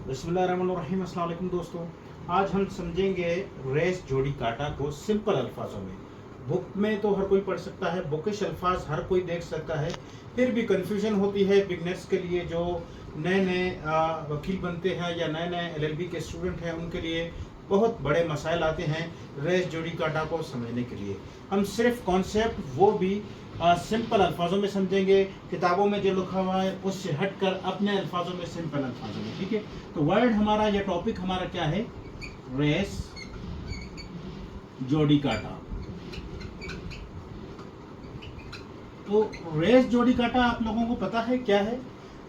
बिस्मिल्लाहिर्रहमानिर्रहीम। अस्सलाम वालेकुम दोस्तों, आज हम समझेंगे रेस जोड़ी काटा को सिंपल अल्फाजों में। बुक में तो हर कोई पढ़ सकता है, बुकिश अल्फाज हर कोई देख सकता है, फिर भी कंफ्यूजन होती है बिगनर्स के लिए, जो नए नए वकील बनते हैं या नए नए एलएलबी के स्टूडेंट हैं, उनके लिए बहुत बड़े मसाइल आते हैं रेस जोड़ी काटा को समझने के लिए। हम सिर्फ कॉन्सेप्ट वो भी सिंपल अल्फाजों में समझेंगे, किताबों में जो लिखा हुआ है उससे हटकर अपने अल्फाजों में, सिंपल अल्फाजों में। ठीक है, तो वर्ड हमारा या टॉपिक हमारा क्या है? रेस जोड़ी काटा। तो रेस जोड़ी काटा आप लोगों को पता है क्या है?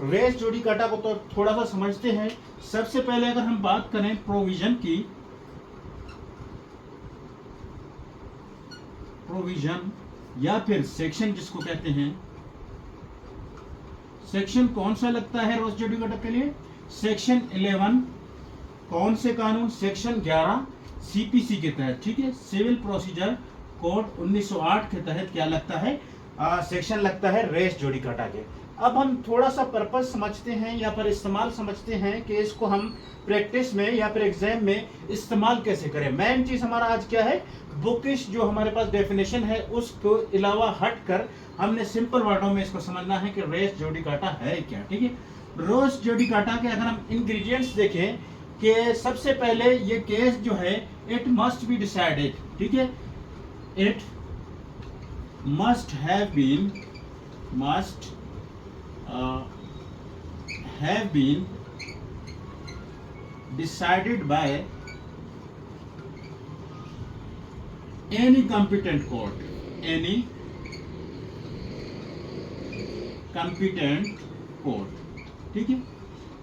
रेस जोड़ी काटा को तो थोड़ा सा समझते हैं। सबसे पहले अगर हम बात करें प्रोविजन की, प्रोविजन या फिर सेक्शन जिसको कहते हैं, सेक्शन कौन सा लगता है रेस जोड़ी काटा के लिए? सेक्शन 11। कौन से कानून? सेक्शन 11 सीपीसी के तहत। ठीक है, सिविल प्रोसीजर कोड 1908 के तहत क्या लगता है? सेक्शन लगता है रेस जोड़ी काटा के। अब हम थोड़ा सा पर्पस समझते हैं या पर इस्तेमाल समझते हैं कि इसको हम प्रैक्टिस में या फिर एग्जाम में इस्तेमाल कैसे करें। मेन चीज हमारा आज क्या है? बुकिश जो हमारे पास डेफिनेशन है उसको अलावा हटकर हमने सिंपल वर्डों में इसको समझना है कि रेस जोड़ी काटा है क्या। ठीक है, रेस जोड़ी काटा के अगर हम इंग्रेडिएंट्स देखें कि सबसे पहले ये केस जो है, इट मस्ट बी डिसाइडेड। ठीक है, it must have been decided by any competent court, any competent court। ठीक है,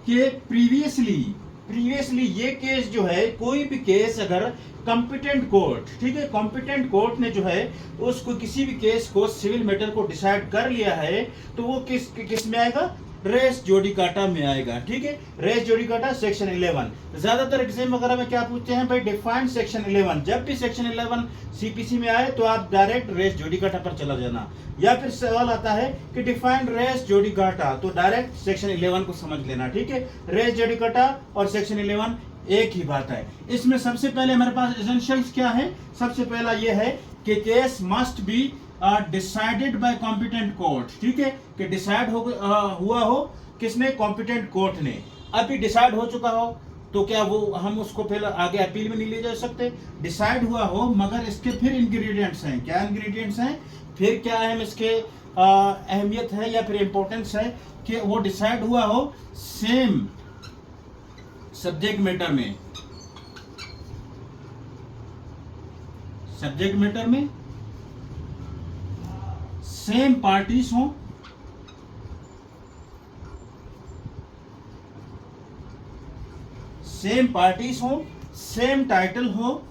कि प्रीवियसली ये केस जो है, कोई भी केस अगर कॉम्पिटेंट कोर्ट, ठीक है, कॉम्पिटेंट कोर्ट ने जो है उसको किसी भी केस को, सिविल मैटर को डिसाइड कर लिया है, तो वो किस में आएगा? रेस जोड़ी काटा में आएगा। ठीक है, रेस जोड़ी काटा सेक्शन 11। ज्यादातर एग्जाम वगैरह में क्या पूछते हैं भाई? Define section 11। जब भी सेक्शन 11 सीपीसी में आए तो आप डायरेक्ट रेस जोड़ी काटा पर चला जाना। या फिर सवाल आता है कि डिफाइन रेस जोड़ी काटा, तो डायरेक्ट सेक्शन 11 को समझ लेना। ठीक है, रेस जोड़ी काटा और सेक्शन 11 एक ही बात है। इसमें सबसे पहले हमारे पास एसेंशियल्स क्या है? सबसे पहला ये है कि case must be decided by competent court. ठीक है, कि डिसाइड हुआ हो किसने? कॉम्पिटेंट कोर्ट ने। अभी डिसाइड हो चुका हो तो क्या वो हम उसको फिर आगे अपील में नहीं ले जा सकते? डिसाइड हुआ हो, मगर इसके फिर इंग्रेडिएंट्स हैं। क्या इंग्रेडिएंट्स हैं? फिर क्या है इसके अहमियत है या फिर इंपॉर्टेंस है कि वो डिसाइड हुआ हो सेम सब्जेक्ट मैटर में, सब्जेक्ट मैटर में सेम पार्टीज हो, सेम टाइटल हो,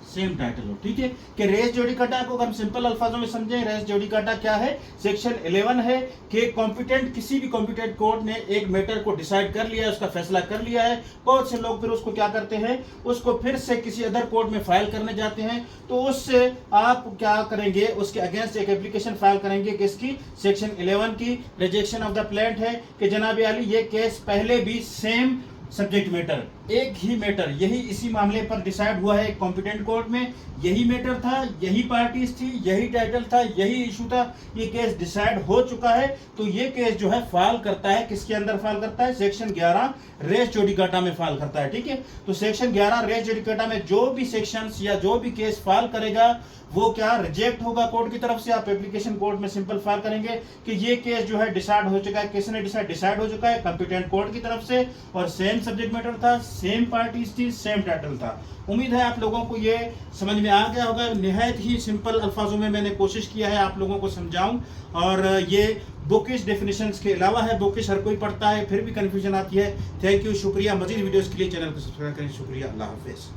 सेम टाइटल हो। ठीक है, कि रेस जोड़ी काटा को हम सिंपल अल्फाजों में समझें, रेस जोड़ी काटा क्या है? सेक्शन 11 है कि कॉम्पिटेंट, किसी भी कॉम्पिटेंट कोर्ट ने एक मैटर को डिसाइड कर लिया है, उसका फैसला कर लिया है। बहुत से लोग फिर उसको क्या करते हैं? उसको फिर से किसी अदर कोर्ट में फाइल करने जाते हैं, तो उससे आप क्या करेंगे? उसके अगेंस्ट एक एप्लीकेशन फाइल करेंगे, किसकी? सेक्शन 11 की। रिजेक्शन ऑफ द प्लेंट है कि जनाब अली ये केस पहले भी सेम सब्जेक्ट मैटर, एक ही मैटर, यही इसी मामले पर डिसाइड हुआ है कॉम्पिटेंट कोर्ट में, यही मैटर था, यही पार्टीज थी, यही टाइटल था, यही इशू था, ये केस डिसाइड हो चुका है, तो ये केस जो है फाइल करता है किसके अंदर? फाइल करता है सेक्शन 11 रेस जोड़ी काटा में फाइल करता है। ठीक है, तो सेक्शन 11 रेस जोड़ी काटा में जो भी सेक्शंस या जो भी केस फाइल करेगा वो क्या? रिजेक्ट होगा कोर्ट की तरफ से। आप एप्लीकेशन कोर्ट में सिंपल फाइल करेंगे कि ये केस जो है डिसाइड हो चुका है। किसने डिसाइड हो चुका है? कॉम्पिटेंट कोर्ट की तरफ से, और सेम सब्जेक्ट मैटर था, सेम पार्टीज थी, सेम टाइटल था। उम्मीद है आप लोगों को ये समझ में आ गया होगा। निहायत ही सिंपल अल्फाजों में मैंने कोशिश किया है आप लोगों को समझाऊं, और ये बुकिश डेफिनेशंस के अलावा है। बुकिश हर कोई पढ़ता है, फिर भी कंफ्यूजन आती है। थैंक यू, शुक्रिया। मजीद वीडियोस के लिए चैनल को सब्सक्राइब करें। शुक्रिया, अल्लाह हाफिज।